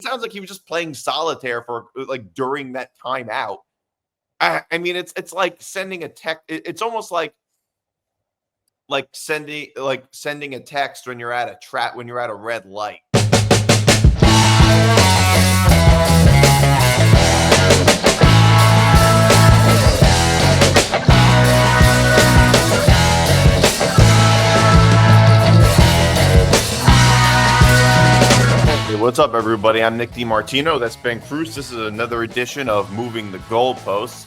sounds like he was just playing solitaire for like during that timeout. I mean, it's like sending a text. It's almost like sending a text when you're at a red light. Hey, what's up, everybody? I'm Nick DiMartino. That's Ben Kruse. This is another edition of Moving the Goalposts.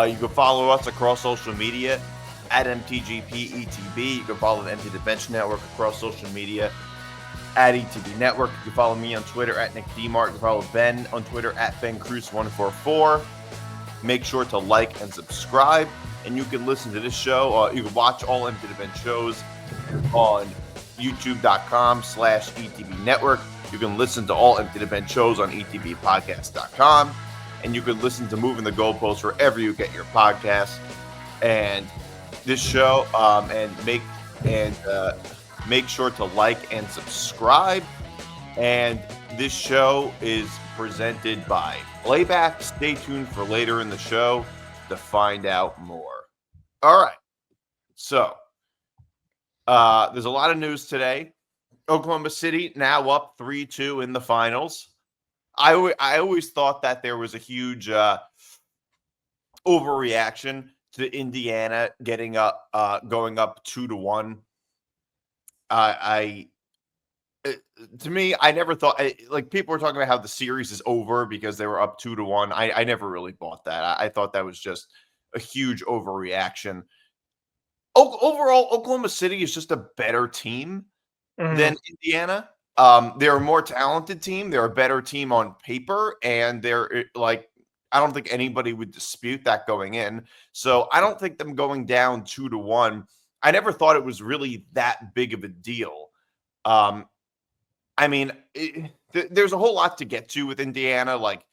You can follow us across social media at MTGPETB. You can follow the Empty the Bench Network across social media at ETB Network. You can follow me on Twitter at Nick DiMart. You can follow Ben on Twitter at BenCruz144. Make sure to like and subscribe. And you can listen to this show. You can watch all Empty the Bench shows on YouTube.com/ETB Network. You can listen to all Empty the Bench shows on ETBpodcast.com. And you can listen to Moving the Goalposts wherever you get your podcasts. And this show, make sure to like and subscribe. And this show is presented by Playback. Stay tuned for later in the show to find out more. All right. So there's a lot of news today. Oklahoma City now up 3-2 in the finals. I always thought that there was a huge overreaction to Indiana getting up, going up 2-1. To me, I never thought like people were talking about how the series is over because they were up 2-1. I never really bought that. I thought that was just a huge overreaction. Overall, Oklahoma City is just a better team than Indiana. They're a more talented team. They're a better team on paper, and they're like, I don't think anybody would dispute that going in. So I don't think them going down 2-1. I never thought it was really that big of a deal. I mean, there's a whole lot to get to with Indiana, like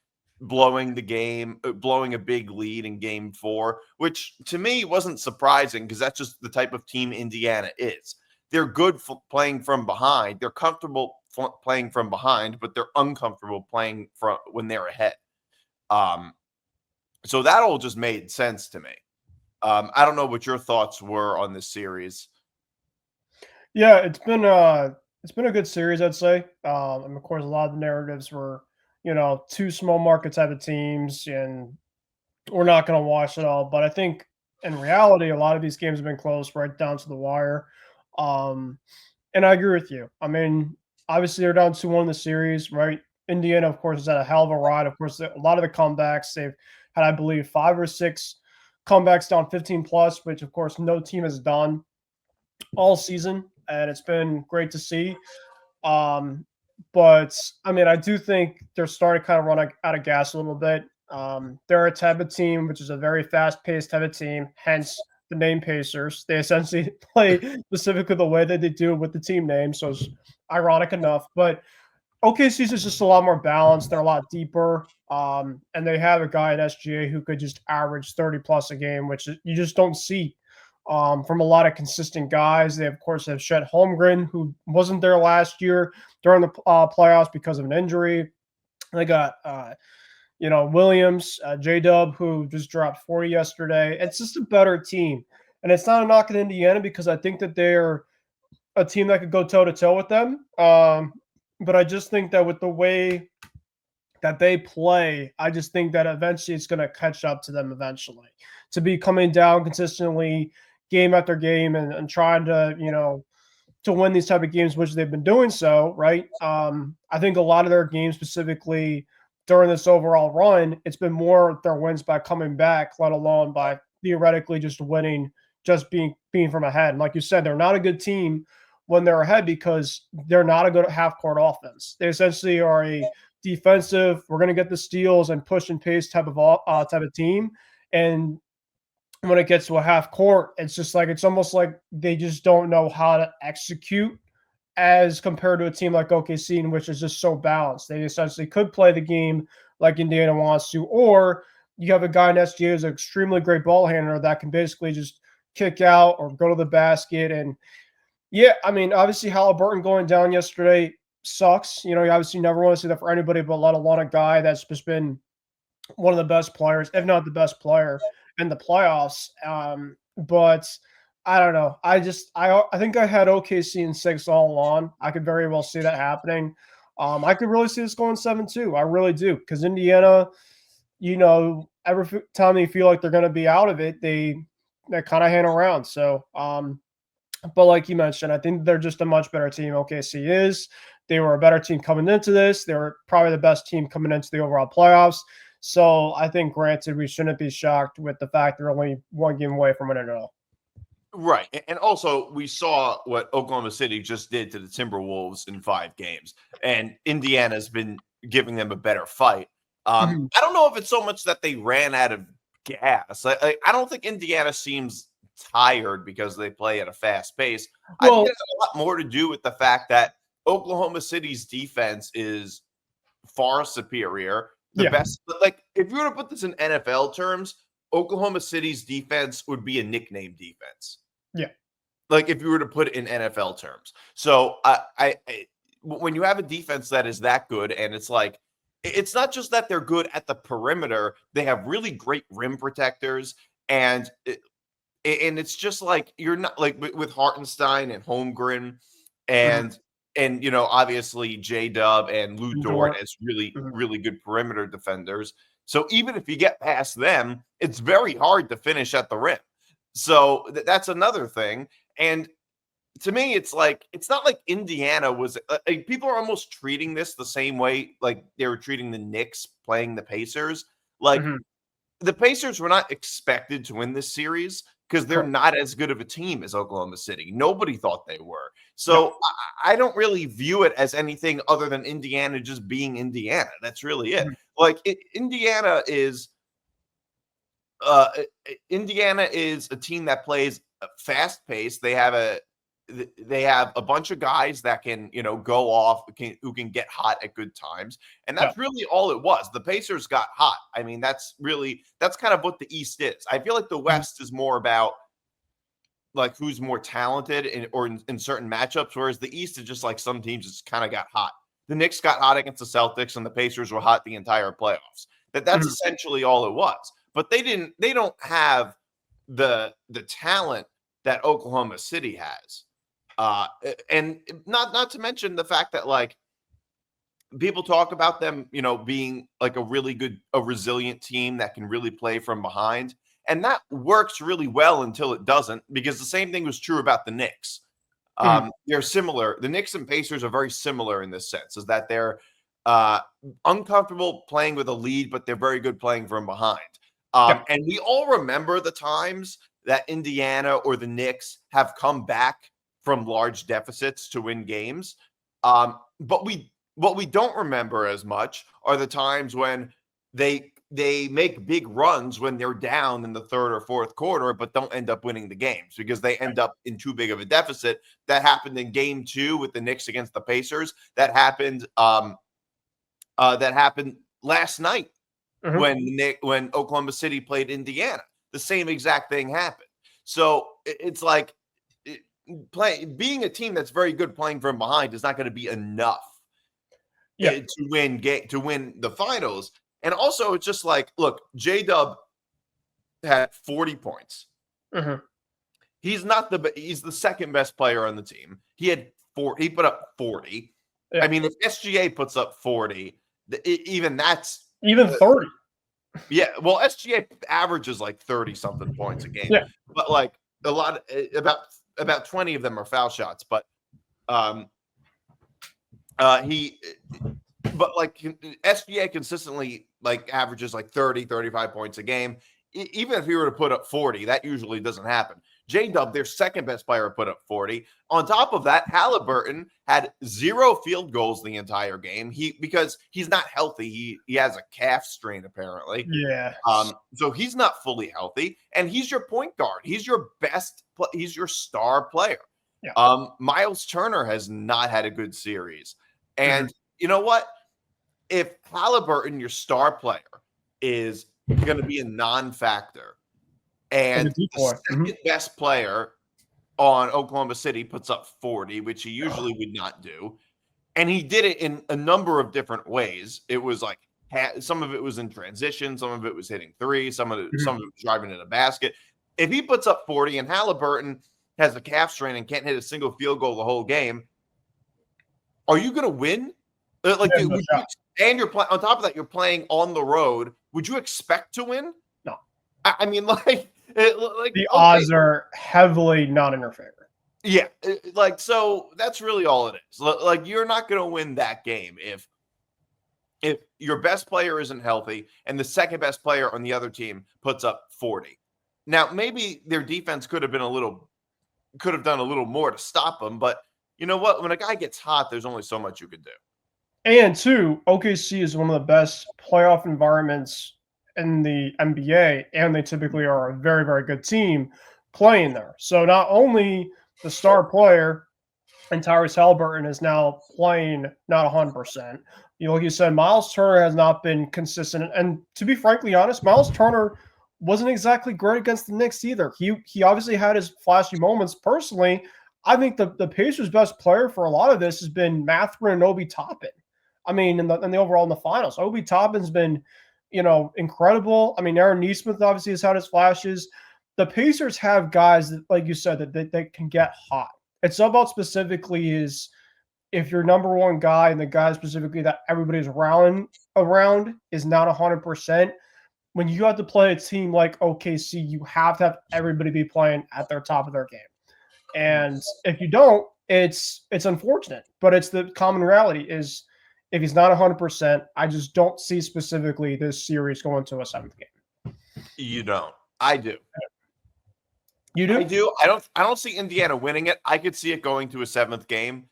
blowing a big lead in game 4, which to me wasn't surprising because that's just the type of team Indiana is. They're good for playing from behind. They're comfortable playing from behind, but they're uncomfortable playing from when they're ahead. So that all just made sense to me. I don't know what your thoughts were on this series. Yeah, it's been a good series, I'd say. And of course, a lot of the narratives were, two small market type of teams, and we're not going to watch it all. But I think in reality, a lot of these games have been close right down to the wire. And I agree with you. I mean, obviously they're down 2-1 in the series, right? Indiana, of course, has had a hell of a ride. Of course, a lot of the comebacks, they've had, I believe, 5 or 6 comebacks down 15 plus, which of course no team has done all season, and it's been great to see. But I mean, I do think they're starting to kind of run out of gas a little bit. They're a type of team which is a very fast-paced type of team, hence the name Pacers. They essentially play specifically the way that they do with the team name, so it's ironic enough. But OKC is just a lot more balanced. They're a lot deeper, and they have a guy at SGA who could just average 30 plus a game, which you just don't see from a lot of consistent guys. They, of course, have Chet Holmgren, who wasn't there last year during the playoffs because of an injury. They got Williams, J-Dub, who just dropped 40 yesterday. It's just a better team. And it's not a knock at Indiana because I think that they're a team that could go toe-to-toe with them. But I just think that with the way that they play, I just think that eventually it's going to catch up to them eventually. To be coming down consistently game after game and trying to, to win these type of games, which they've been doing so, right? I think a lot of their games specifically – during this overall run, it's been more their wins by coming back, let alone by theoretically just winning, just being from ahead. And like you said, they're not a good team when they're ahead because they're not a good half-court offense. They essentially are a defensive, we're going to get the steals and push and pace type of team. And when it gets to a half-court, it's almost like they just don't know how to execute as compared to a team like OKC, in which is just so balanced. They essentially could play the game like Indiana wants to, or you have a guy in SGA who's an extremely great ball handler that can basically just kick out or go to the basket. And yeah, I mean, obviously Halliburton going down yesterday, sucks. You obviously never want to see that for anybody, but let alone a guy that's just been one of the best players, if not the best player in the playoffs. But I don't know. I think I had OKC in 6 all along. I could very well see that happening. I could really see this going 7-2. I really do, because Indiana, every time they feel like they're going to be out of it, they kind of hang around. So, but like you mentioned, I think they're just a much better team. OKC is. They were a better team coming into this. They were probably the best team coming into the overall playoffs. So I think, granted, we shouldn't be shocked with the fact they're only one game away from winning it all. Right. And also, we saw what Oklahoma City just did to the Timberwolves in 5 games, and Indiana's been giving them a better fight. I don't know if it's so much that they ran out of gas. I don't think Indiana seems tired because they play at a fast pace. I think it has a lot more to do with the fact that Oklahoma City's defense is far superior. The best, like, if you were to put this in NFL terms, Oklahoma City's defense would be a nickname defense. Yeah. Like, if you were to put it in NFL terms. So when you have a defense that is that good, and it's like, it's not just that they're good at the perimeter, they have really great rim protectors, and it's just like, you're not like with Hartenstein and Holmgren and obviously J-Dub and Lou Dort as really, really good perimeter defenders. So even if you get past them, it's very hard to finish at the rim. So that's another thing. And to me, it's like, it's not like Indiana was people are almost treating this the same way like they were treating the Knicks playing the Pacers. Like, the Pacers were not expected to win this series because they're not as good of a team as Oklahoma City. Nobody thought they were. So I don't really view it as anything other than Indiana just being Indiana. That's really it. Like, Indiana is a team that plays fast paced. They have a bunch of guys that can, go off, who can get hot at good times. And that's really all it was. The Pacers got hot. I mean, that's kind of what the East is. I feel like the West is more about like who's more talented in certain matchups, whereas the East is just like some teams just kind of got hot. The Knicks got hot against the Celtics, and the Pacers were hot the entire playoffs. That's essentially all it was. But they don't have the talent that Oklahoma City has. And not to mention the fact that, like, people talk about them, being like a resilient team that can really play from behind. And that works really well until it doesn't, because the same thing was true about the Knicks. They're similar. The Knicks and Pacers are very similar in this sense, is that they're uncomfortable playing with a lead, but they're very good playing from behind. And we all remember the times that Indiana or the Knicks have come back from large deficits to win games. But what we don't remember as much are the times when they make big runs when they're down in the third or fourth quarter, but don't end up winning the games because they end up in too big of a deficit. That happened in Game 2 with the Knicks against the Pacers. That happened last night when Oklahoma City played Indiana. The same exact thing happened. So it's like, being a team that's very good playing from behind is not going to be enough to win the finals. And also, it's just like, look, J-Dub had 40 points. He's the second best player on the team. He put up 40. I mean, if SGA puts up 40, even 30. Yeah, well, SGA averages like 30 something points a game. But like about 20 of them are foul shots. But like SGA consistently like averages like 30, 35 points a game. Even if he were to put up 40, that usually doesn't happen. J-Dub, their second best player, put up 40. On top of that, Halliburton had 0 field goals the entire game. Because he's not healthy. He has a calf strain apparently. So he's not fully healthy, and he's your point guard. He's your he's your star player. Miles Turner has not had a good series. And you know what? If Halliburton, your star player, is going to be a non-factor, and the second best player on Oklahoma City puts up 40, which he usually would not do, And he did it in a number of different ways. It was like some of it was in transition, some of it was hitting three, some of it was driving in a basket. If he puts up 40 and Halliburton has a calf strain and can't hit a single field goal the whole game, are you going to win? And you're playing on top of that, you're playing on the road. Would you expect to win? No. I mean, the odds are heavily not in your favor. Yeah, so that's really all it is. Like, you're not going to win that game if your best player isn't healthy and the second best player on the other team puts up 40. Now, maybe their defense could have done a little more to stop them, but you know what? When a guy gets hot, there's only so much you can do. And two, OKC is one of the best playoff environments in the NBA, and they typically are a very, very good team playing there. So not only the star player and Tyrese Halliburton is now playing not 100%. Like you said, Miles Turner has not been consistent. And to be frankly honest, Miles Turner wasn't exactly great against the Knicks either. He obviously had his flashy moments. Personally, I think the Pacers' best player for a lot of this has been Mathurin and Obi Toppin. I mean, in the overall in the finals, Obi Toppin's been, incredible. I mean, Aaron Nesmith obviously has had his flashes. The Pacers have guys that, like you said, that can get hot. It's about specifically is if your number one guy and the guy specifically that everybody's rallying around is not 100%. When you have to play a team like OKC, you have to have everybody be playing at their top of their game. And if you don't, it's unfortunate. But it's the common reality is if he's not 100%, I just don't see specifically this series going to a seventh game. You don't. I do. You do? I do. I don't see Indiana winning it. I could see it going to a seventh game.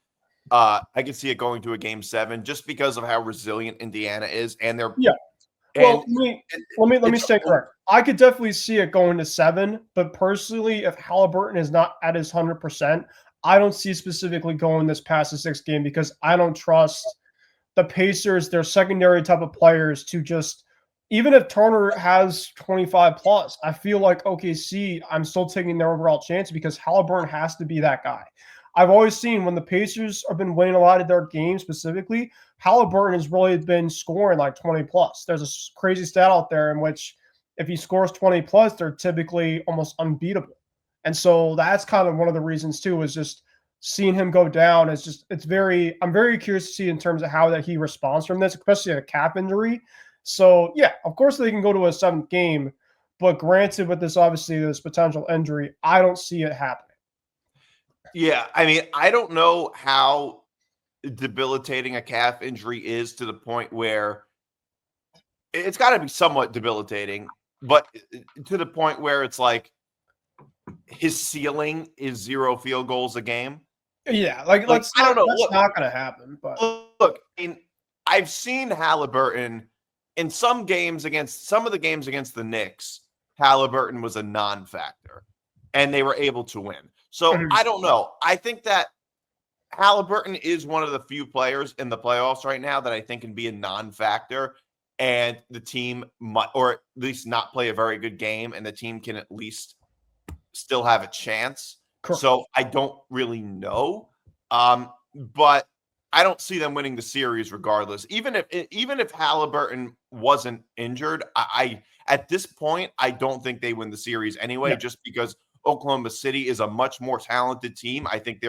I could see it going to a game 7 just because of how resilient Indiana is, and they're Well, let me stay correct. I could definitely see it going to 7, but personally, if Halliburton is not at his 100%, I don't see specifically going this past the 6th game because I don't trust the Pacers, their secondary type of players to just. Even if Turner has 25 plus, I feel like OKC, I'm still taking their overall chance because Halliburton has to be that guy. I've always seen when the Pacers have been winning a lot of their games specifically, Halliburton has really been scoring like 20 plus. There's a crazy stat out there in which if he scores 20 plus, they're typically almost unbeatable. And so that's kind of one of the reasons too, is just seeing him go down. I'm very curious to see in terms of how that he responds from this, especially a calf injury. So, yeah, of course they can go to a 7th game, but granted with this potential injury, I don't see it happening. Yeah, I mean, I don't know how debilitating a calf injury is to the point where it's got to be somewhat debilitating, but to the point where it's like his ceiling is 0 field goals a game. Yeah, I don't know. That's not going to happen. But look, I mean, I've seen Halliburton in some of the games against the Knicks. Halliburton was a non-factor, and they were able to win. So I don't know. I think that Halliburton is one of the few players in the playoffs right now that I think can be a non-factor, and the team might, or at least not play a very good game, and the team can at least still have a chance. Correct. So I don't really know, but I don't see them winning the series regardless. Even if Halliburton wasn't injured, I at this point I don't think they win the series anyway, just because Oklahoma City is a much more talented team. I think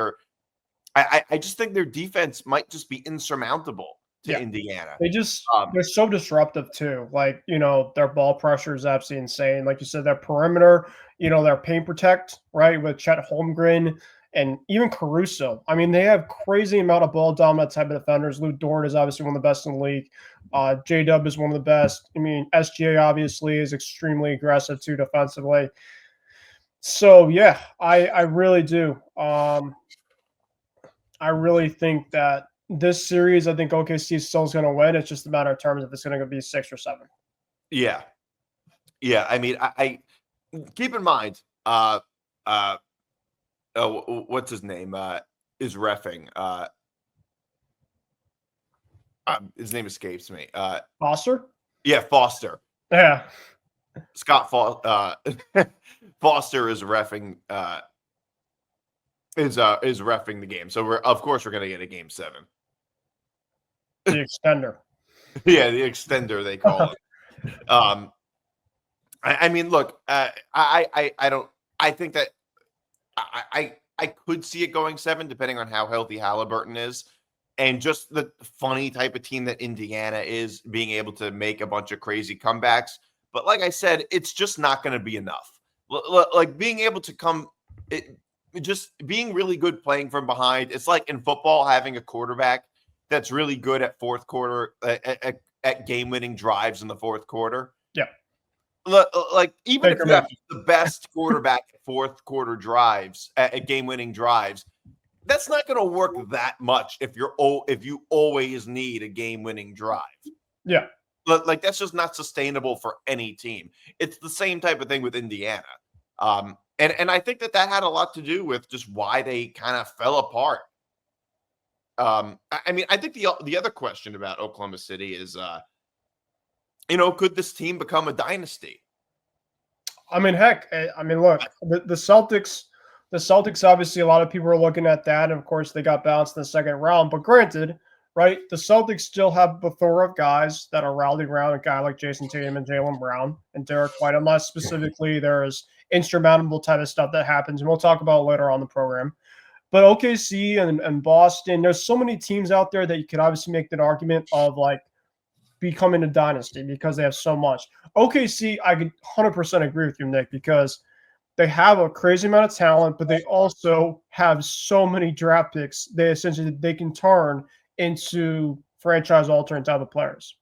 I just think their defense might just be insurmountable to Indiana. They're so disruptive too. Like, their ball pressure is absolutely insane. Like you said, their perimeter, their paint protect, right, with Chet Holmgren and even Caruso. I mean, they have crazy amount of ball dominant type of defenders. Lou Dort is obviously one of the best in the league. J-Dub is one of the best. I mean, SGA obviously is extremely aggressive too defensively. So, yeah, I really do. I really think that this series, I think OKC still is going to win. It's just a matter of terms if it's going to be 6 or 7. Yeah. Yeah. I mean, I keep in mind, what's his name? Is reffing. His name escapes me. Foster? Yeah, Foster. Yeah. Scott Foster is reffing. Is reffing the game. So we're going to get a game 7. The extender. Yeah, the extender they call it. I mean, look, I don't. I think that I could see it going 7, depending on how healthy Halliburton is, and just the funny type of team that Indiana is, being able to make a bunch of crazy comebacks. But like I said, it's just not going to be enough. Like being able to just being really good playing from behind. It's like in football having a quarterback that's really good at fourth quarter at game-winning drives in the fourth quarter. Yeah. Like even Baker if you have the best quarterback at fourth quarter drives at game-winning drives, that's not going to work that much if you always need a game-winning drive. Yeah. Like that's just not sustainable for any team. It's the same type of thing with Indiana. And I think that had a lot to do with just why they kind of fell apart. I mean, I think the other question about Oklahoma City is, could this team become a dynasty? I mean, heck, I mean, look, the Celtics obviously a lot of people are looking at that, and of course they got bounced in the second round. But granted, right, the Celtics still have a plethora of guys that are rallying around a guy like Jason Tatum and Jaylen Brown and Derek White. Unless specifically there's insurmountable type of stuff that happens, and we'll talk about later on the program. But OKC and Boston, there's so many teams out there that you could obviously make that argument of like becoming a dynasty because they have so much. OKC, I could 100% agree with you, Nick, because they have a crazy amount of talent, but they also have so many draft picks they can turn into franchise-altering type of players.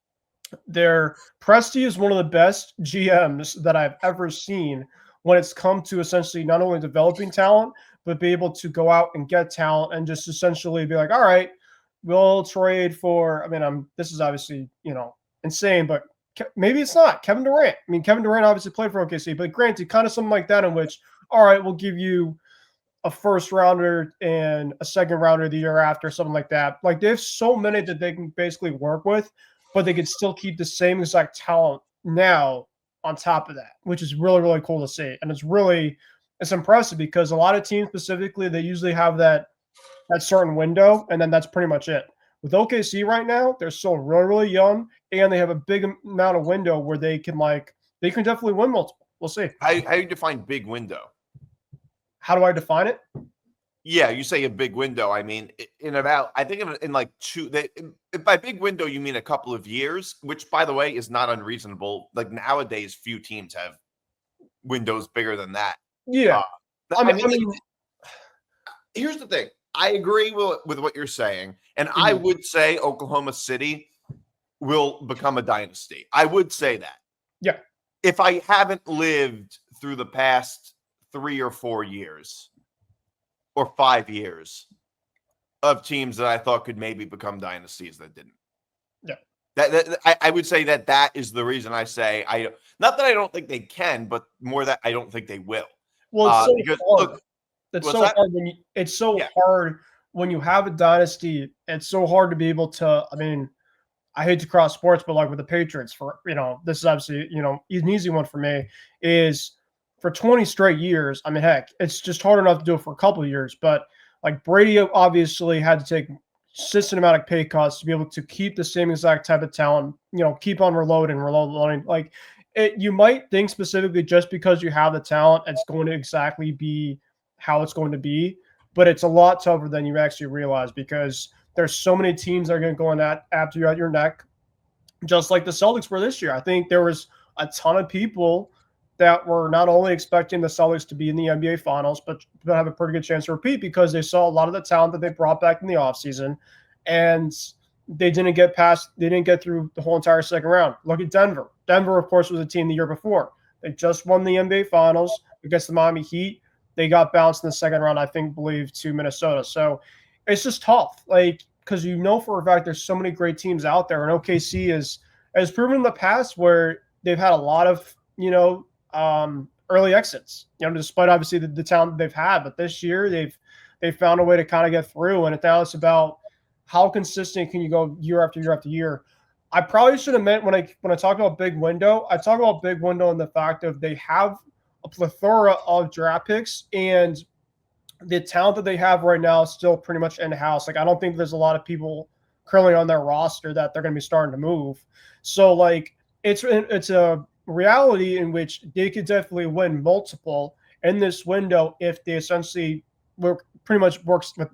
Presti is one of the best GMs that I've ever seen when it's come to essentially not only developing talent, but be able to go out and get talent and just essentially be like, all right, we'll trade for, I mean, this is obviously, insane, but maybe it's not. Kevin Durant. I mean, Kevin Durant obviously played for OKC, but granted, kind of something like that in which, all right, we'll give you a first rounder and a second rounder the year after, something like that. Like they have so many that they can basically work with, but they can still keep the same exact talent now on top of that, which is really, really cool to see. And it's impressive because a lot of teams specifically, they usually have that certain window, and then that's pretty much it. With OKC right now, they're still really, really young, and they have a big amount of window where they can definitely win multiple. We'll see. How do you define big window? How do I define it? Yeah, you say a big window. I mean, I think in like by big window, you mean a couple of years, which by the way is not unreasonable. Like nowadays, few teams have windows bigger than that. Yeah. I mean, here's the thing. I agree with what you're saying. And I would say Oklahoma City will become a dynasty. I would say that. Yeah. If I haven't lived through the past 3 or 4 years or 5 years of teams that I thought could maybe become dynasties that didn't. Yeah. I would say that is the reason I say not that I don't think they can, but more that I don't think they will. Well, it's because, hard. look, It's so hard when you have a dynasty. It's so hard to be able to. I mean, I hate to cross sports, but like with the Patriots, this is obviously an easy one for me. Is for 20 straight years. I mean, heck, it's just hard enough to do it for a couple of years. But like Brady obviously had to take systematic pay cuts to be able to keep the same exact type of talent. Keep on reloading. Like you might think specifically just because you have the talent, it's going to exactly be how it's going to be, but it's a lot tougher than you actually realize because there's so many teams that are going to go on that after you at your neck, just like the Celtics were this year. I think there was a ton of people that were not only expecting the Celtics to be in the NBA Finals, but have a pretty good chance to repeat because they saw a lot of the talent that they brought back in the offseason, and they didn't get through the whole entire second round. Look at Denver. Denver, of course, was a team the year before. They just won the NBA Finals against the Miami Heat. They got bounced in the second round, I believe, to Minnesota. So it's just tough, because for a fact there's so many great teams out there, and OKC has proven in the past where they've had a lot of early exits. Despite obviously the talent that they've had, but this year they've found a way to kind of get through, and now it's about how consistent can you go year after year after year. I probably should have meant when I talk about big window, I talk about big window in the fact of they have a plethora of draft picks, and the talent that they have right now is still pretty much in-house. Like, I don't think there's a lot of people currently on their roster that they're going to be starting to move. So like it's a reality in which they could definitely win multiple in this window if they essentially work pretty much works with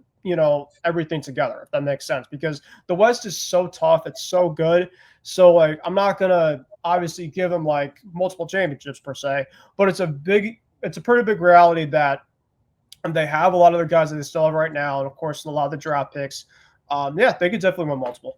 everything together, if that makes sense, because the West is so tough, it's so good. So like I'm not gonna obviously give them like multiple championships per se, but it's a pretty big reality that they have a lot of the guys that they still have right now, and of course a lot of the draft picks. Yeah, they could definitely win multiple.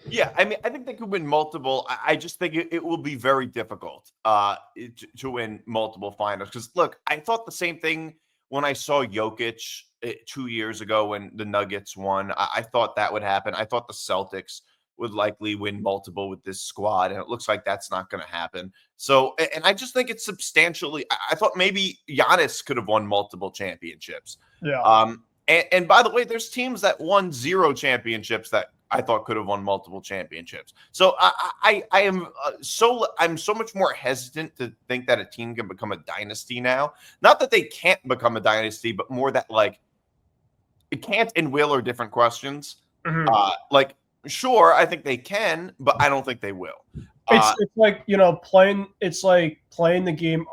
Yeah, I mean, I think they could win multiple. I just think it will be very difficult to win multiple finals. Because look, I thought the same thing when I saw Jokic 2 years ago when the Nuggets won. I thought that would happen. I thought the Celtics would likely win multiple with this squad, and it looks like that's not going to happen. So, and I just think it's substantially. I thought maybe Giannis could have won multiple championships. Yeah. And by the way, there's teams that won 0 championships that I thought could have won multiple championships. So I'm so much more hesitant to think that a team can become a dynasty now. Not that they can't become a dynasty, but more that like it can't and will are different questions. Mm-hmm. Like sure, I think they can, but I don't think they will. It's like playing. It's like playing the game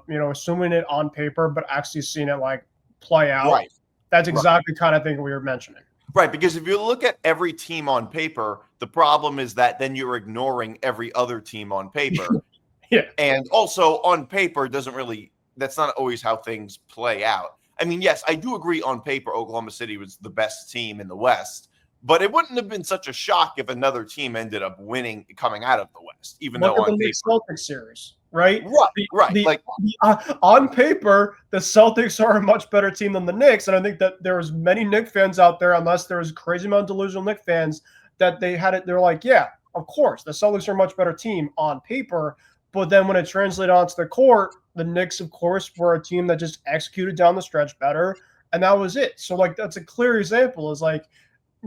assuming it on paper, but actually seeing it like play out. Right. That's exactly the kind of thing we were mentioning. Right, because if you look at every team on paper, the problem is that then you're ignoring every other team on paper. Yeah. And also on paper that's not always how things play out. I mean, yes, I do agree on paper Oklahoma City was the best team in the West, but it wouldn't have been such a shock if another team ended up winning coming out of the West, even though on paper. Celtics series, right? Right. On paper, the Celtics are a much better team than the Knicks, and I think that there was many Knicks fans out there, unless there was a crazy amount of delusional Knicks fans, that they had it. They're like, yeah, of course, the Celtics are a much better team on paper, but then when it translated onto the court, the Knicks, of course, were a team that just executed down the stretch better, and that was it. So like that's a clear example. Is like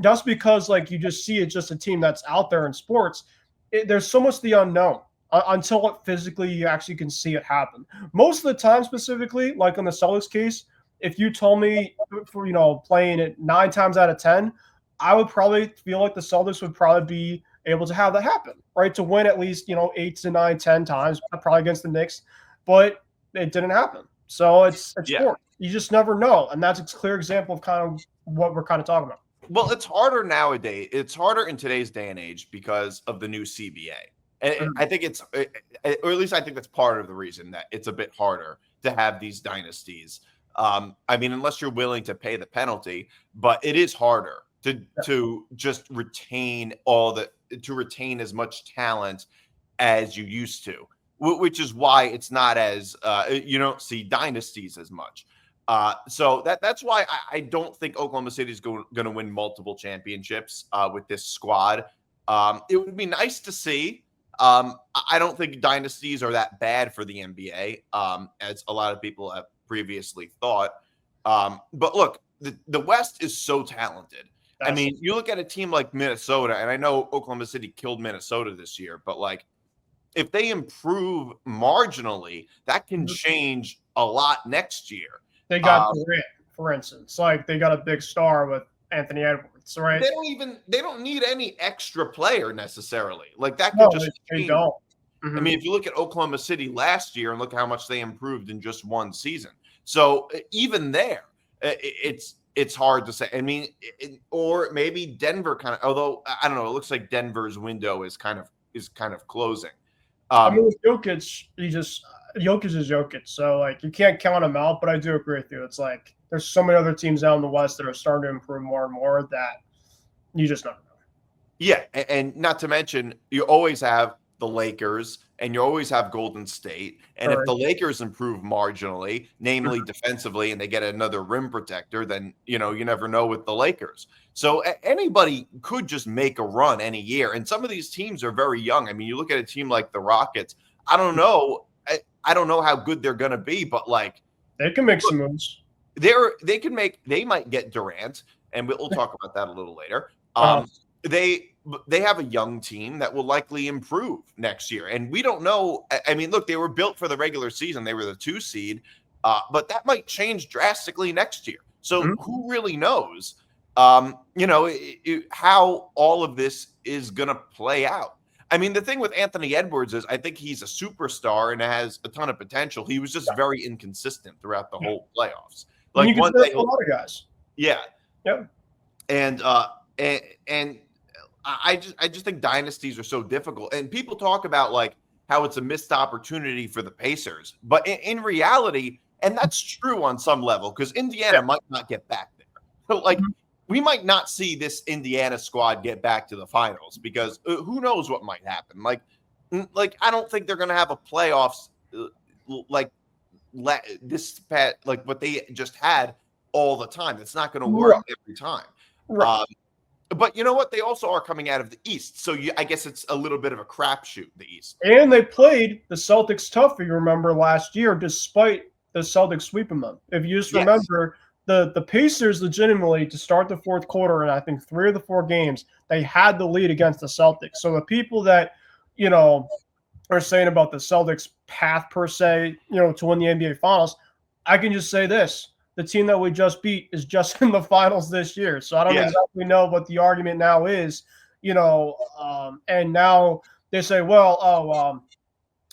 just because like you just see it's just a team that's out there in sports, there's so much the unknown until it physically you actually can see it happen. Most of the time, specifically, like in the Celtics case, if you told me for playing it 9 times out of 10, I would probably feel like the Celtics would probably be able to have that happen, right? To win at least 8 to 9, 10 times, probably against the Knicks, but it didn't happen. So it's sport. You just never know, and that's a clear example of kind of what we're kind of talking about. Well, it's harder nowadays. It's harder in today's day and age because of the new CBA. And I think or at least I think that's part of the reason that it's a bit harder to have these dynasties. I mean, unless you're willing to pay the penalty, but it is harder to just retain retain as much talent as you used to, which is why it's not as you don't see dynasties as much. So that's why I don't think Oklahoma City is going to win multiple championships with this squad. It would be nice to see. I don't think dynasties are that bad for the NBA, as a lot of people have previously thought. But look, the West is so talented. I mean, you look at a team like Minnesota, and I know Oklahoma City killed Minnesota this year, but like if they improve marginally, that can change a lot next year. They got Durant, for instance, like they got a big star with Anthony Edwards, right? They don't need any extra player necessarily. Like that could just change. Don't. I mean, if you look at Oklahoma City last year and look how much they improved in just one season. So even there, it's hard to say. I mean, or maybe Denver kind of. Although I don't know, it looks like Denver's window is kind of closing. I mean, with Jokic, Jokic is Jokic, so like you can't count him out. But I do agree with you. It's like there's so many other teams out in the West that are starting to improve more and more that you just never know. Yeah, and not to mention you always have the Lakers and you always have Golden State. And if the Lakers improve marginally, namely defensively, and they get another rim protector, then you never know with the Lakers. So anybody could just make a run any year. And some of these teams are very young. I mean, you look at a team like the Rockets. I don't know. I don't know how good they're going to be, but like they can make some moves. They might get Durant, and we'll talk about that a little later. They have a young team that will likely improve next year, and we don't know. I mean, look, they were built for the regular season; they were the 2 seed, but that might change drastically next year. So who really knows? how all of this is going to play out. I mean, the thing with Anthony Edwards is I think he's a superstar and has a ton of potential. He was just very inconsistent throughout the whole playoffs. And Like you can one say day, that for a lot of guys. yeah, Yep. and I just think dynasties are so difficult. And people talk about like how it's a missed opportunity for the Pacers, but in reality, and that's true on some level because Indiana might not get back there. So like we might not see this Indiana squad get back to the finals because who knows what might happen. Like I don't think they're going to have a playoffs like like what they just had all the time. It's not going to work every time. Right. But you know what? They also are coming out of the East, so I guess it's a little bit of a crapshoot. The East, And they played the Celtics tough, if you remember, last year, despite the Celtics sweeping them. If you just remember, the Pacers legitimately, to start the fourth quarter, and I think 3 of the 4 games, they had the lead against the Celtics. So the people that, are saying about the Celtics path per se, to win the NBA Finals, I can just say this. The team that we just beat is just in the finals this year. So I don't exactly know what the argument now is, and now they say, well,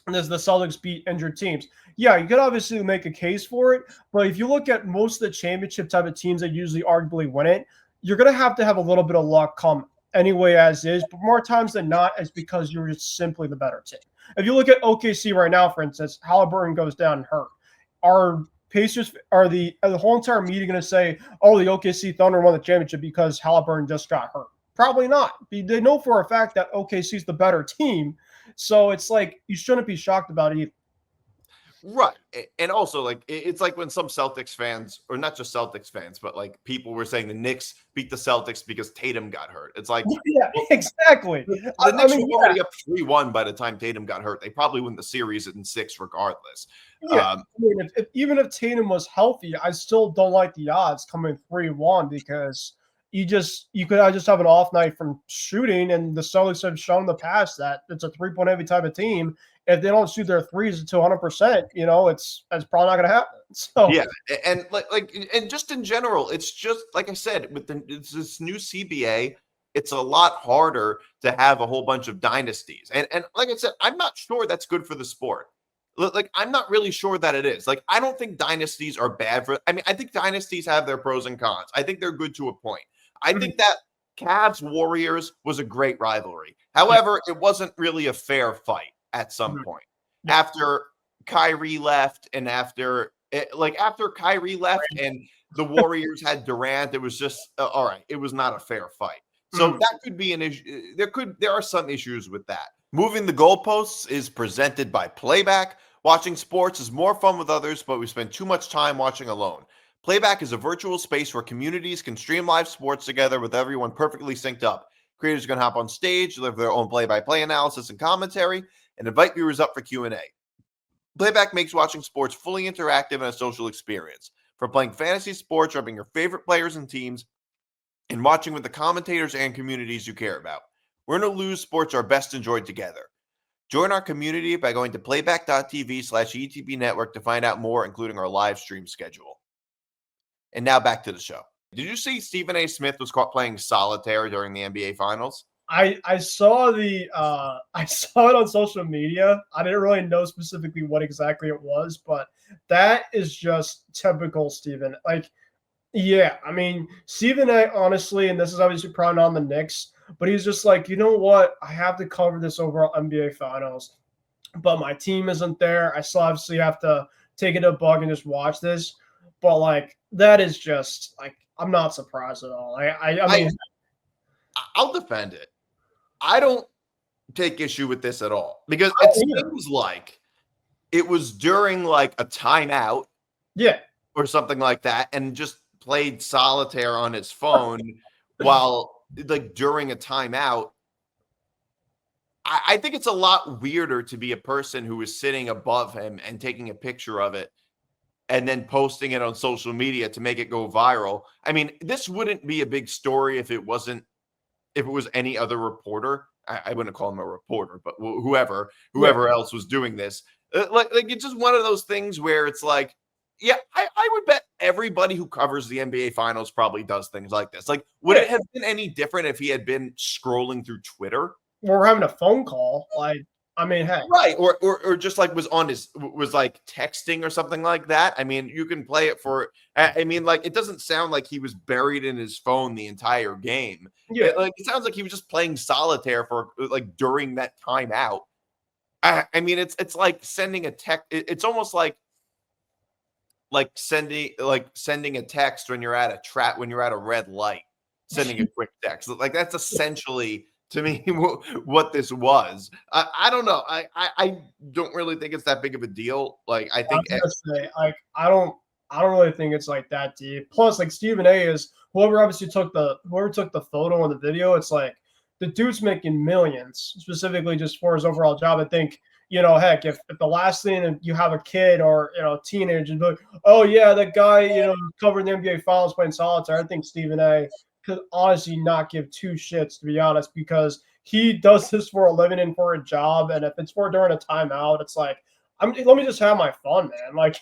there's the Celtics beat injured teams. Yeah, you could obviously make a case for it, but if you look at most of the championship type of teams that usually arguably win it, you're going to have a little bit of luck come anyway as is, but more times than not, it's because you're just simply the better team. If you look at OKC right now, for instance, Halliburton goes down and hurt. Are Pacers are the whole entire media going to say, oh, the OKC Thunder won the championship because Halliburton just got hurt? Probably not. They know for a fact that OKC is the better team. So it's like you shouldn't be shocked about it either. Right. And also, like, it's like when some Celtics fans, or not just Celtics fans, but like people were saying the Knicks beat the Celtics because Tatum got hurt. It's like, yeah, exactly. The Knicks were already up 3-1 by the time Tatum got hurt. They probably win the series in 6 regardless. Yeah. Even if Tatum was healthy, I still don't like the odds coming 3-1 because you could just have an off night from shooting, and the Celtics have shown in the past that it's a 3-point heavy type of team. If they don't shoot their threes to 100%, it's probably not going to happen. So yeah, and and just in general, it's just like I said with this new CBA, it's a lot harder to have a whole bunch of dynasties, and like I said, I'm not sure that's good for the sport. Like I'm not really sure that it is. Like I don't think dynasties are bad for. I mean, I think dynasties have their pros and cons. I think they're good to a point. I think that Cavs Warriors was a great rivalry. However, it wasn't really a fair fight at some point. After Kyrie left and after Kyrie left and the Warriors had Durant, it was just all right. It was not a fair fight. So that could be an issue. There are some issues with that. Moving the goalposts is presented by Playback. Watching sports is more fun with others, but we spend too much time watching alone. Playback is a virtual space where communities can stream live sports together with everyone perfectly synced up. Creators can hop on stage, deliver their own play-by-play analysis and commentary, and invite viewers up for Q&A. Playback makes watching sports fully interactive and a social experience. From playing fantasy sports, rubbing your favorite players and teams, and watching with the commentators and communities you care about. Win or lose, sports are best enjoyed together. Join our community by going to playback.tv/ETB network to find out more, including our live stream schedule. And now back to the show. Did you see Stephen A. Smith was caught playing solitaire during the NBA Finals? I saw I saw it on social media. I didn't really know specifically what exactly it was, but that is just typical Stephen. Like, yeah, I mean, Stephen A. honestly, and this is obviously probably not on the Knicks, but he's just like, you know what? I have to cover this overall NBA Finals, but my team isn't there. I still obviously have to take it a bug and just watch this. But like, that is just like, I'm not surprised at all. I mean, I'll defend it. I don't take issue with this at all because it seems like it was during like a timeout, or something like that, and just played solitaire on his phone while like during a timeout. I think it's a lot weirder to be a person who is sitting above him and taking a picture of it and then posting it on social media to make it go viral. I mean, this wouldn't be a big story if it was any other reporter. I wouldn't call him a reporter, but whoever else was doing this. Like it's just one of those things where it's like, Yeah, I would bet everybody who covers the NBA Finals probably does things like this. Like, would it have been any different if he had been scrolling through Twitter? We're having a phone call. Like, I mean, hey. Right, or just like was like texting or something like that. I mean, you can play it for. I mean, like it doesn't sound like he was buried in his phone the entire game. Yeah. It sounds like he was just playing solitaire for like during that timeout. I mean, it's like sending a text. It's almost like sending a text when you're at a red light, sending a quick text. Like that's essentially to me what this was. I don't know. I don't really think it's that big of a deal. Like I think I was gonna say, like, I don't really think it's like that deep. Plus, like Stephen A is whoever took the photo and the video, it's like the dude's making millions, specifically just for his overall job. I think, heck, if the last thing you have a kid or teenager and be like, oh yeah, that guy, covering the NBA Finals playing solitaire, I think Stephen A could honestly not give two shits, to be honest, because he does this for a living and for a job. And if it's for during a timeout, it's like, let me just have my fun, man. Like,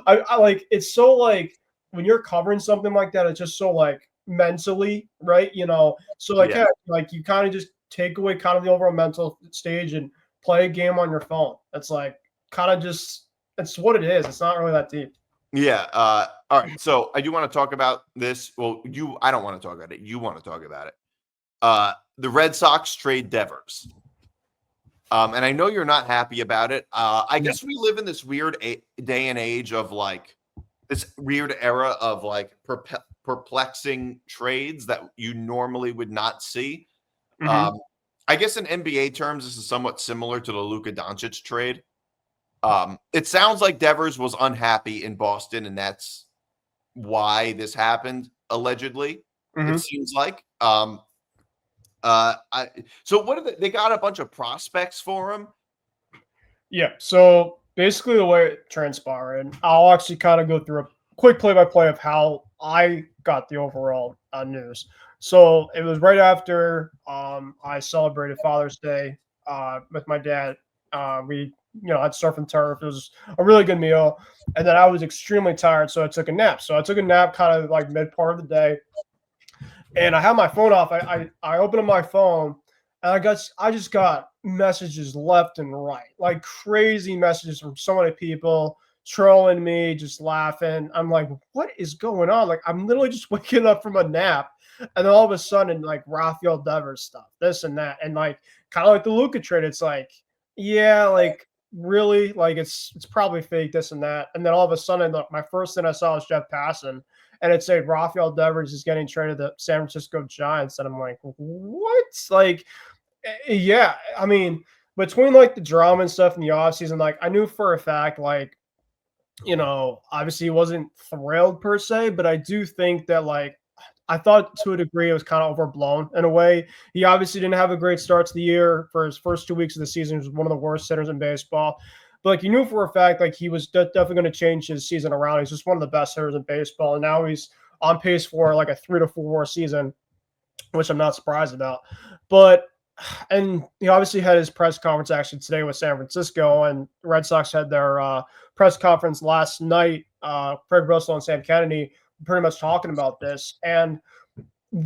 I like, it's so like when you're covering something like that, it's just so like mentally, right? So like, yeah, like you kind of just take away kind of the overall mental stage and play a game on your phone. It's like kind of just, it's what it is. It's not really that deep. Yeah. All right. So I do want to talk about this. Well, I don't want to talk about it. You want to talk about it. The Red Sox trade Devers. And I know you're not happy about it. I guess we live in this weird day and age of like this weird era of like perplexing trades that you normally would not see. I guess in NBA terms, this is somewhat similar to the Luka Doncic trade. It sounds like Devers was unhappy in Boston, and that's why this happened, allegedly. It seems like. So what they got a bunch of prospects for him? Yeah. So basically, the way it transpired, I'll actually kind of go through a quick play-by-play of how I got the overall news. So it was right after I celebrated Father's Day with my dad. We had surf and turf. It was a really good meal, and then I was extremely tired, so I took a nap. So I took a nap kind of like mid part of the day, and I had my phone off. I opened up my phone, and I just got messages left and right, like crazy messages from so many people trolling me, just laughing. I'm like, what is going on? Like, I'm literally just waking up from a nap, and then all of a sudden, like Rafael Devers stuff, this and that, and like kind of like the Luka trade. It's like, yeah, like really, like it's probably fake, this and that, and then all of a sudden, my first thing I saw was Jeff Passan, and it said Rafael Devers is getting traded to San Francisco Giants, and I'm like, what? Like, yeah, I mean, between like the drama and stuff in the offseason, like I knew for a fact, like, obviously he wasn't thrilled per se, but I do think that like I thought to a degree it was kind of overblown in a way. He obviously didn't have a great start to the year. For his first 2 weeks of the season, he was one of the worst hitters in baseball. But like you knew for a fact, like he was definitely going to change his season around. He's just one of the best hitters in baseball, and now he's on pace for like a 3 to 4 war season, which I'm not surprised about. But and he obviously had his press conference actually today with San Francisco, and the Red Sox had their press conference last night. Craig Russell and Sam Kennedy pretty much talking about this. And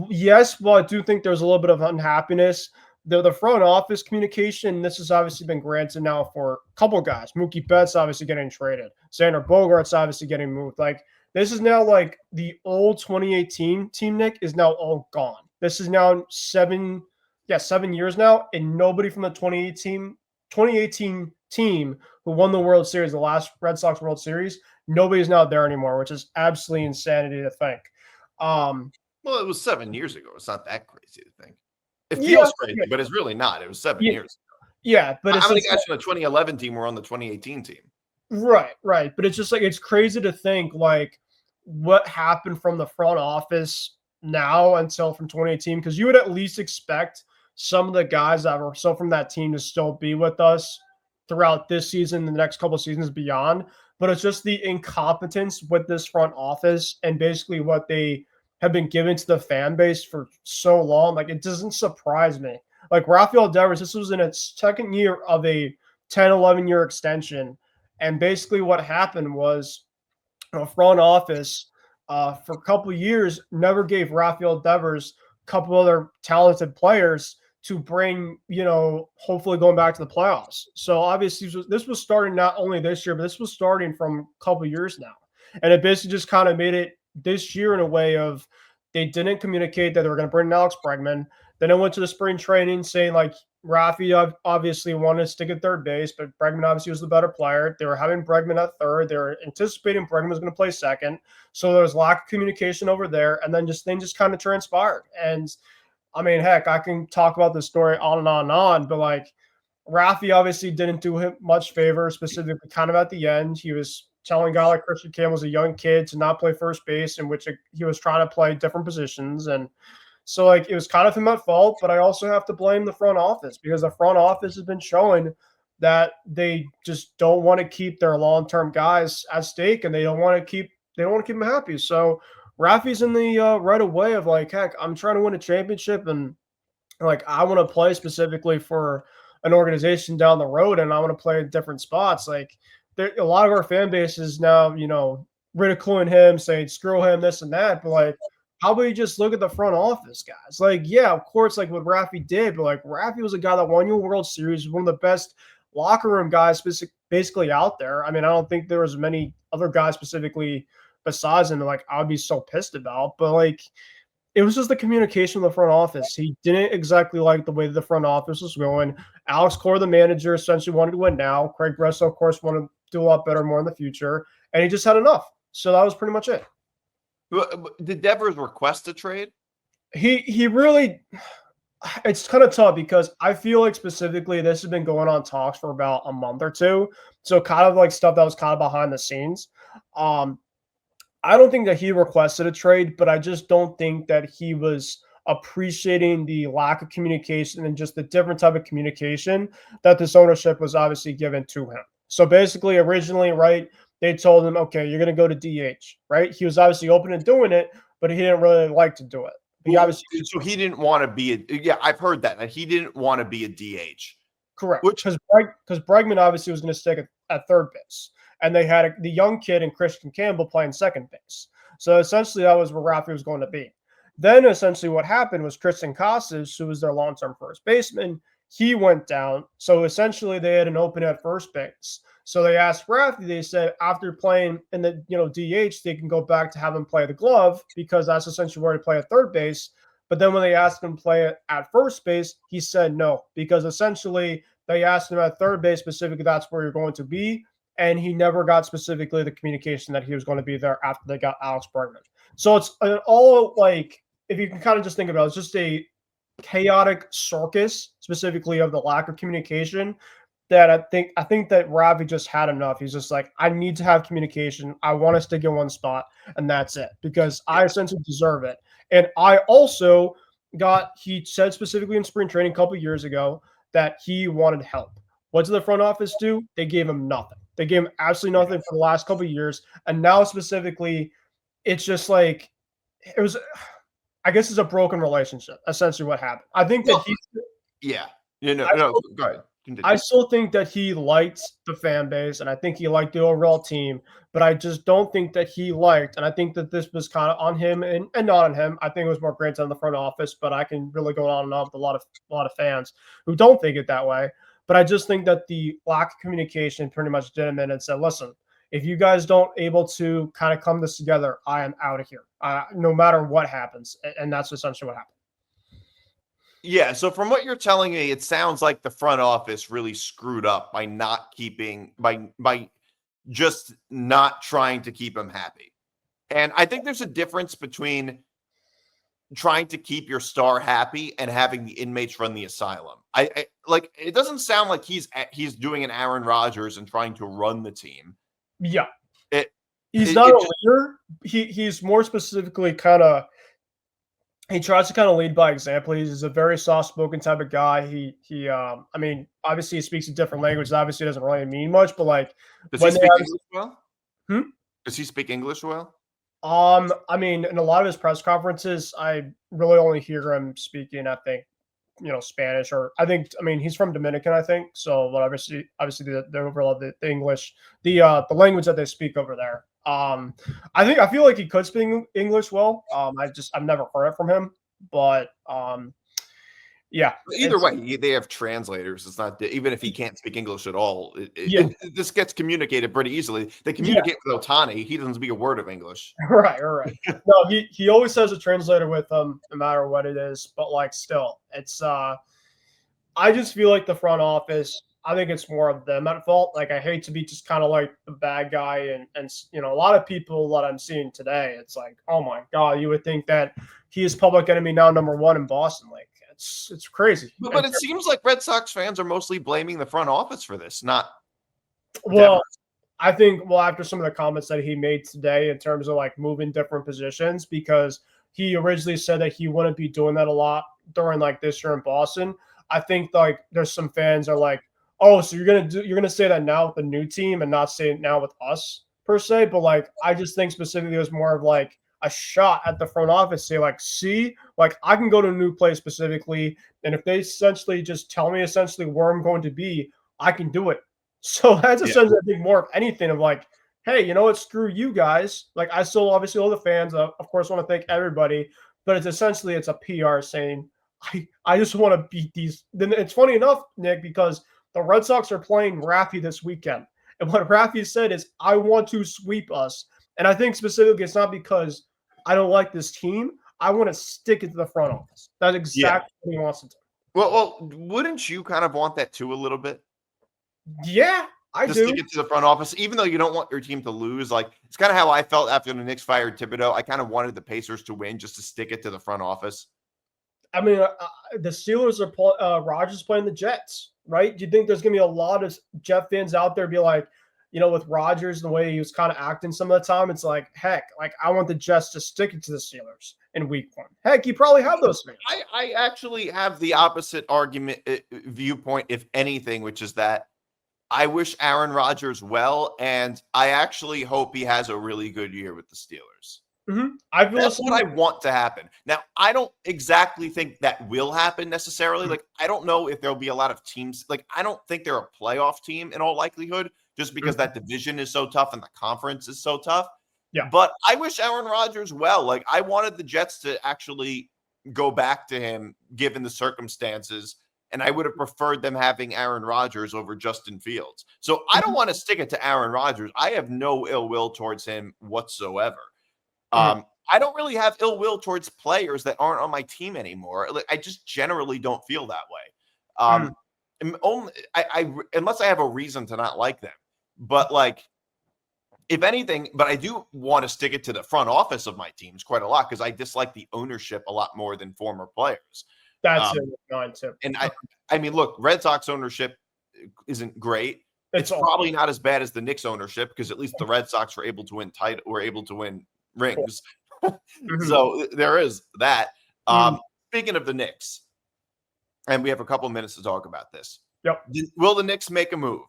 yes, well, I do think there's a little bit of unhappiness. The front office communication, this has obviously been granted now for a couple guys. Mookie Betts obviously getting traded. Xander Bogaerts obviously getting moved. Like, this is now like the old 2018 team, Nick, is now all gone. This is now 7 years now, and nobody from the 2018 team who won the World Series, the last Red Sox World Series, nobody's now there anymore, which is absolutely insanity to think. Well, it was 7 years ago. It's not that crazy to think. It feels crazy, but it's really not. It was 7 years ago. Yeah, but how many guys from the 2011 team were on the 2018 team? Right. But it's just like it's crazy to think like what happened from the front office now until from 2018, because you would at least expect some of the guys that were still from that team to still be with us throughout this season, the next couple of seasons beyond. But it's just the incompetence with this front office and basically what they have been given to the fan base for so long. Like, it doesn't surprise me. Like, Rafael Devers, this was in its second year of a 10, 11-year extension. And basically what happened was front office for a couple of years never gave Rafael Devers a couple other talented players to bring, hopefully going back to the playoffs. So obviously this was starting not only this year, but this was starting from a couple of years now. And it basically just kind of made it this year in a way of they didn't communicate that they were going to bring in Alex Bregman. Then it went to the spring training saying like Rafi obviously wanted to stick at third base, but Bregman obviously was the better player. They were having Bregman at third. They were anticipating Bregman was going to play second. So there was lack of communication over there. And then things just kind of transpired. And I mean, heck, I can talk about this story on and on and on, but like Rafi obviously didn't do him much favor, specifically kind of at the end. He was telling a guy like Christian Campbell's a young kid to not play first base, in which he was trying to play different positions. And so, like, it was kind of him at fault, but I also have to blame the front office because the front office has been showing that they just don't want to keep their long-term guys at stake, and they don't want to keep them happy. So Rafi's in the right away of like, heck, I'm trying to win a championship, and like I want to play specifically for an organization down the road, and I want to play in different spots. Like a lot of our fan base is now, ridiculing him, saying screw him, this and that. But like, how about you just look at the front office guys? Like, yeah, of course, like what Rafi did, but like Rafi was a guy that won you a World Series, one of the best locker room guys basically out there. I mean, I don't think there was many other guys specifically besides him like I would be so pissed about, but like it was just the communication with the front office. He didn't exactly like the way that the front office was going. Alex Cora, the manager, essentially wanted to win now. Craig Breslow, of course, wanted to do a lot better more in the future, and he just had enough. So that was pretty much it. Did Devers request a trade? He really – it's kind of tough because I feel like specifically this has been going on talks for about a month or two. So kind of like stuff that was kind of behind the scenes. I don't think that he requested a trade, but I just don't think that he was appreciating the lack of communication and just the different type of communication that this ownership was obviously given to him. So basically, originally, right, they told him, okay, you're going to go to DH, right? He was obviously open to doing it, but he didn't really like to do it. So he didn't want to be I've heard that he didn't want to be a DH. Correct. Because Bregman obviously was going to stick at third base. And they had the young kid and Christian Campbell playing second base. So essentially that was where Rafi was going to be. Then essentially what happened was Tristan Casas, who was their long-term first baseman, he went down. So essentially they had an open at first base. So they asked Rafi, they said after playing in the DH, they can go back to have him play the glove because that's essentially where to play at third base. But then when they asked him to play at first base, he said no, because essentially they asked him at third base specifically, that's where you're going to be. And he never got specifically the communication that he was going to be there after they got Alex Bregman. So it's all like, if you can kind of just think about it, it's just a chaotic circus, specifically of the lack of communication. That I think that Ravi just had enough. He's just like, I need to have communication. I want to stick in one spot, and that's it, because I essentially deserve it. And I also he said specifically in spring training a couple of years ago that he wanted help. What did the front office do? They gave him nothing. They gave him absolutely nothing for the last couple of years. And now specifically, it's just like it was, I guess it's a broken relationship, essentially what happened. I think that go ahead. Continue. I still think that he liked the fan base, and I think he liked the overall team, but I just don't think that he liked, and I think that this was kind of on him and not on him. I think it was more granted on the front office, but I can really go on and on with a lot of fans who don't think it that way. But I just think that the lack of communication pretty much did him in and said, listen, if you guys don't able to kind of come this together, I am out of here, no matter what happens. And that's essentially what happened. Yeah, so from what you're telling me, it sounds like the front office really screwed up by not keeping by just not trying to keep him happy. And I think there's a difference between trying to keep your star happy and having the inmates run the asylum. I like, it doesn't sound like he's doing an Aaron Rodgers and trying to run the team. Yeah. He's not a leader. He's more specifically he tries to kind of lead by example. He's a very soft-spoken type of guy. I mean, obviously he speaks a different language. Obviously doesn't really mean much, but like, does he speak English well? Does he speak English well? I mean, in a lot of his press conferences, I really only hear him speaking, I think, Spanish, or I mean, he's from Dominican, I think. So, but obviously the overall the English, the language that they speak over there. I feel like he could speak English well. I've never heard it from him, but yeah, Either way, they have translators. It's not even if he can't speak English at all. yeah, This gets communicated pretty easily. They yeah, communicate with Otani. He doesn't speak a word of English. right. No, he always has a translator with him, no matter what it is. But like, still, it's I just feel like the front office. I think it's more of them at fault. Like, I hate to be just kind of like the bad guy, and a lot of people that I'm seeing today, it's like, oh my god, you would think that he is public enemy now #1 in Boston. Like, it's crazy. But it seems like Red Sox fans are mostly blaming the front office for this, not Well, Devers. I think after some of the comments that he made today in terms of like moving different positions, because he originally said that he wouldn't be doing that a lot during like this year in Boston. I think like there's some fans are like, oh, so you're gonna say that now with the new team and not say it now with us per se. But like I just think specifically it was more of like a shot at the front office, say like, see, like I can go to a new place specifically, and if they essentially just tell me essentially where I'm going to be, I can do it. So that's Yeah. essentially, I think, more of anything of like, hey, you know what? Screw you guys. Like, I still obviously all the fans, of course, want to thank everybody, but it's essentially it's a PR saying, I just want to beat these. Then it's funny enough, Nick, because the Red Sox are playing Raffy this weekend, and what Raffy said is, I want to sweep us. And I think specifically, it's not because I don't like this team. I want to stick it to the front office. That's Yeah. exactly what he wants to do. Well, wouldn't you kind of want that too a little bit? Yeah, I Just do. to get to the front office, even though you don't want your team to lose. Like, it's kind of how I felt after the Knicks fired Thibodeau. I kind of wanted the Pacers to win just to stick it to the front office. I mean, the Steelers are Rodgers playing the Jets, right? Do you think there's going to be a lot of Jet fans out there be like, with Rodgers the way he was kind of acting some of the time, it's like, heck, like I want the Jets to stick it to the Steelers in Week 1. Heck, you probably have those fans. I actually have the opposite argument viewpoint, if anything, which is that I wish Aaron Rodgers well, and I actually hope he has a really good year with the Steelers. Mm-hmm. That's what I want to happen. Now, I don't exactly think that will happen necessarily. Mm-hmm. Like, I don't know if there'll be a lot of teams. Like, I don't think they're a playoff team in all likelihood, just because that division is so tough and the conference is so tough. Yeah. But I wish Aaron Rodgers well. Like, I wanted the Jets to actually go back to him given the circumstances, and I would have preferred them having Aaron Rodgers over Justin Fields. So I don't want to stick it to Aaron Rodgers. I have no ill will towards him whatsoever. I don't really have ill will towards players that aren't on my team anymore. Like, I just generally don't feel that way. Unless I have a reason to not like them. But like, if anything, but I do want to stick it to the front office of my teams quite a lot because I dislike the ownership a lot more than former players. That's it. Mine too. And I mean, look, Red Sox ownership isn't great. It's probably not as bad as the Knicks ownership because at least the Red Sox were able to win rings. So there is that. Speaking of the Knicks, and we have a couple minutes to talk about this. Yep. Will the Knicks make a move?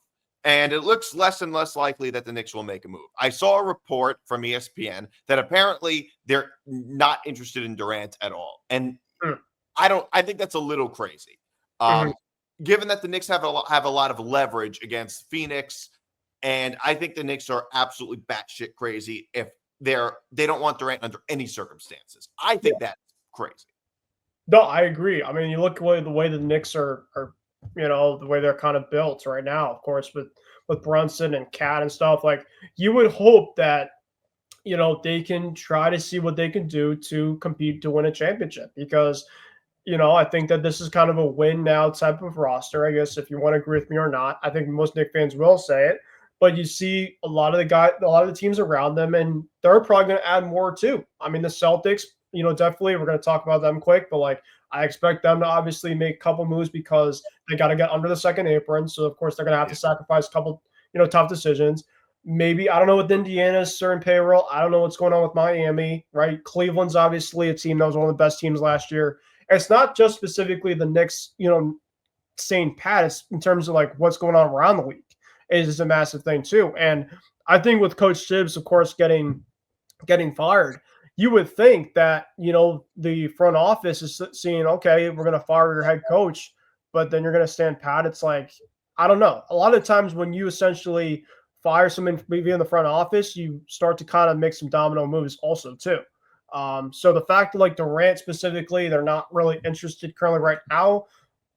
And it looks less and less likely that the Knicks will make a move. I saw a report from ESPN that apparently they're not interested in Durant at all. And I think that's a little crazy. Given that the Knicks have a lot of leverage against Phoenix, and I think the Knicks are absolutely batshit crazy if they don't want Durant under any circumstances. I think that's crazy. No, I agree. I mean, you look at the way the Knicks are the way they're kind of built right now, of course, with Brunson and Cat and stuff. Like, you would hope that they can try to see what they can do to compete to win a championship because I think that this is kind of a win now type of roster. I guess if you want to agree with me or not, I think most Knicks fans will say it. But you see a lot of the teams around them, and they're probably going to add more too. I mean, the Celtics, definitely we're going to talk about them quick, but like I expect them to obviously make a couple moves because they got to get under the second apron. So of course they're going to have to sacrifice a couple, tough decisions. Maybe, I don't know, with Indiana's certain payroll. I don't know what's going on with Miami, right? Cleveland's obviously a team that was one of the best teams last year. It's not just specifically the Knicks, staying pat. It's in terms of like what's going on around the league is a massive thing too. And I think with Coach Tibbs, of course, getting fired, you would think that, the front office is seeing, okay, we're going to fire your head coach, but then you're going to stand pat. It's like, I don't know. A lot of times when you essentially fire someone maybe in the front office, you start to kind of make some domino moves also too. So the fact that like Durant specifically, they're not really interested currently right now.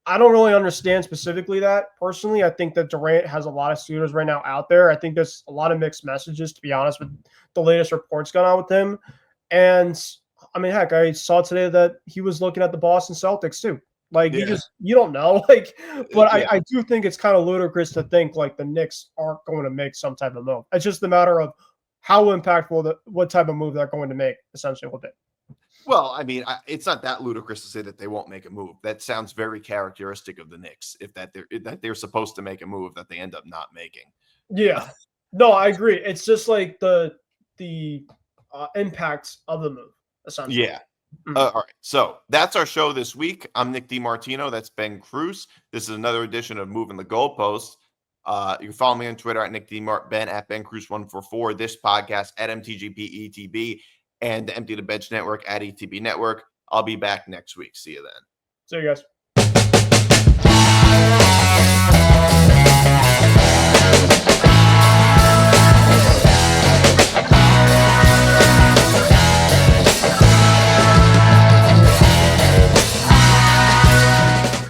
I don't really understand specifically that personally. I think that Durant has a lot of suitors right now out there. I think there's a lot of mixed messages, to be honest, with the latest reports going on with him. And I mean, heck, I saw today that he was looking at the Boston Celtics too. Like you don't know. Like, but I do think it's kind of ludicrous to think like the Knicks aren't going to make some type of move. It's just a matter of how impactful what type of move they're going to make essentially will be. Well, I mean, it's not that ludicrous to say that they won't make a move. That sounds very characteristic of the Knicks. If they're supposed to make a move that they end up not making. Yeah, no, I agree. It's just like the impact of the move, essentially. Yeah. All right. So that's our show this week. I'm Nick DiMartino. That's Ben Kruse. This is another edition of Moving the Goalposts. You can follow me on Twitter at Nick DiMart, Ben at Ben Kruse 144. This podcast at MTGP ETB. And the Empty the Bench Network at ETB Network. I'll be back next week. See you then. See you guys.